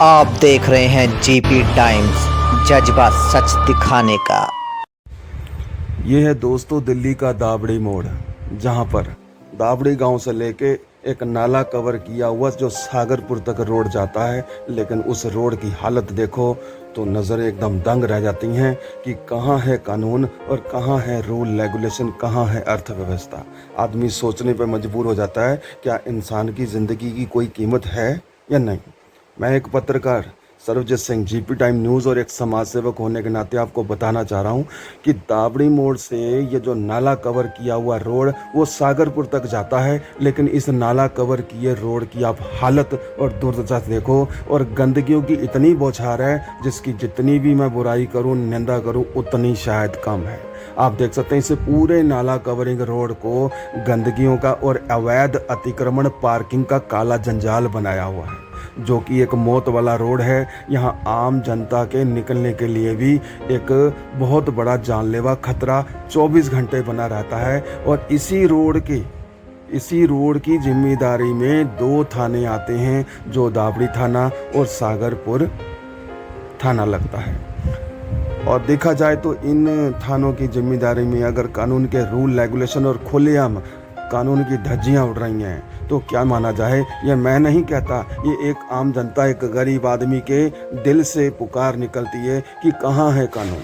आप देख रहे हैं जीपी टाइम्स, जज्बा सच दिखाने का। ये है दोस्तों दिल्ली का दावड़ी मोड़, जहाँ पर दावड़ी गांव से लेके एक नाला कवर किया हुआ जो सागरपुर तक रोड जाता है। लेकिन उस रोड की हालत देखो तो नज़रें एकदम दंग रह जाती हैं कि कहाँ है कानून और कहाँ है रूल रेगुलेशन, कहाँ है अर्थव्यवस्था। आदमी सोचने पे मजबूर हो जाता है, क्या इंसान की ज़िंदगी की कोई कीमत है या नहीं। मैं एक पत्रकार Sarvajit Singh, GP time news और एक समाज सेवक होने के नाते आपको बताना चाह रहा हूँ कि दावड़ी मोड़ से ये जो नाला कवर किया हुआ रोड वो सागरपुर तक जाता है। लेकिन इस नाला कवर किए रोड की आप हालत और दुर्दशा देखो, और गंदगियों की इतनी बौछार है जिसकी जितनी भी मैं बुराई करूँ, निंदा करूँ, उतनी शायद कम है। आप देख सकते हैं इसे पूरे नाला कवरिंग रोड को गंदगियों का और अवैध अतिक्रमण पार्किंग का काला जंजाल बनाया हुआ है, जो कि एक मौत वाला रोड है। यहाँ आम जनता के निकलने के लिए भी एक बहुत बड़ा जानलेवा खतरा 24 घंटे बना रहता है। और इसी रोड की जिम्मेदारी में दो थाने आते हैं, जो दावड़ी थाना और सागरपुर थाना लगता है। और देखा जाए तो इन थानों की जिम्मेदारी में अगर कानून के रूल रेगुलेशन और खुलेआम कानून की धज्जियां उड़ रही हैं तो क्या माना जाए। ये मैं नहीं कहता, ये एक आम जनता, एक गरीब आदमी के दिल से पुकार निकलती है कि कहाँ है कानून,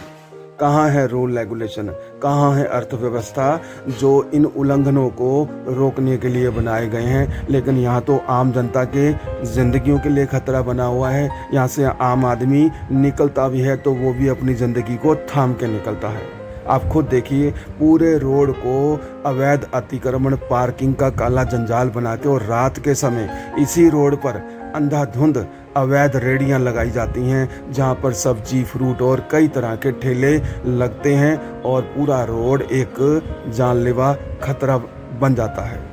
कहाँ है रूल रेगुलेशन, कहाँ है अर्थव्यवस्था जो इन उल्लंघनों को रोकने के लिए बनाए गए हैं। लेकिन यहाँ तो आम जनता के ज़िंदगियों के लिए खतरा बना हुआ है। यहाँ से आम आदमी निकलता भी है तो वो भी अपनी ज़िंदगी को थाम के निकलता है। आप खुद देखिए, पूरे रोड को अवैध अतिक्रमण पार्किंग का काला जंजाल बना के, और रात के समय इसी रोड पर अंधाधुंध अवैध रेडियां लगाई जाती हैं, जहां पर सब्जी, फ्रूट और कई तरह के ठेले लगते हैं, और पूरा रोड एक जानलेवा खतरा बन जाता है।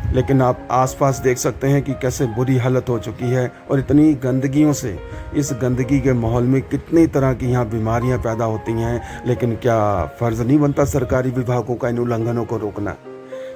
लेकिन आप आसपास देख सकते हैं कि कैसे बुरी हालत हो चुकी है, और इतनी गंदगियों से, इस गंदगी के माहौल में कितनी तरह की यहाँ बीमारियाँ पैदा होती हैं। लेकिन क्या फ़र्ज़ नहीं बनता सरकारी विभागों का इन उल्लंघनों को रोकना?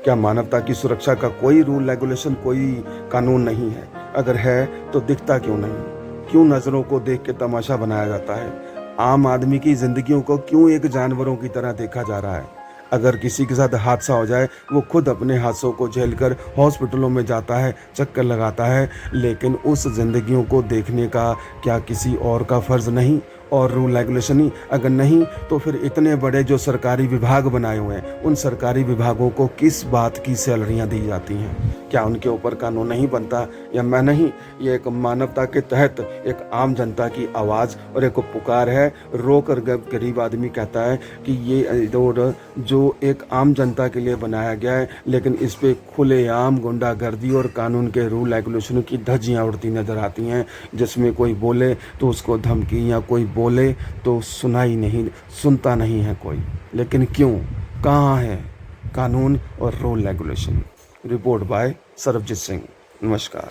क्या मानवता की सुरक्षा का कोई रूल रेगुलेशन, कोई कानून नहीं है? अगर है तो दिखता क्यों नहीं? क्यों नज़रों को देख के तमाशा बनाया जाता है? आम आदमी की ज़िंदगियों को क्यों एक जानवरों की तरह देखा जा रहा है? अगर किसी के साथ हादसा हो जाए, वो खुद अपने हादसों को झेलकर हॉस्पिटलों में जाता है, चक्कर लगाता है। लेकिन उस ज़िंदगियों को देखने का क्या किसी और का फ़र्ज़ नहीं? और रूल रेगुलेशन ही अगर नहीं, तो फिर इतने बड़े जो सरकारी विभाग बनाए हुए हैं, उन सरकारी विभागों को किस बात की सैलरियां दी जाती हैं? क्या उनके ऊपर कानून नहीं बनता? या मैं नहीं, ये एक मानवता के तहत एक आम जनता की आवाज़ और एक पुकार है। रोकर गरीब आदमी कहता है कि ये रोड जो एक आम जनता के लिए बनाया गया है, लेकिन इस पे खुलेआम गुंडागर्दी और कानून के रूल रेगुलेशनों की धज्जियां उड़ती नजर आती हैं, जिसमें कोई बोले तो उसको धमकी, या कोई बोले तो सुनता नहीं है कोई। लेकिन क्यों, कहाँ है कानून और rule regulation? Report by Sarvajit Singh. नमस्कार।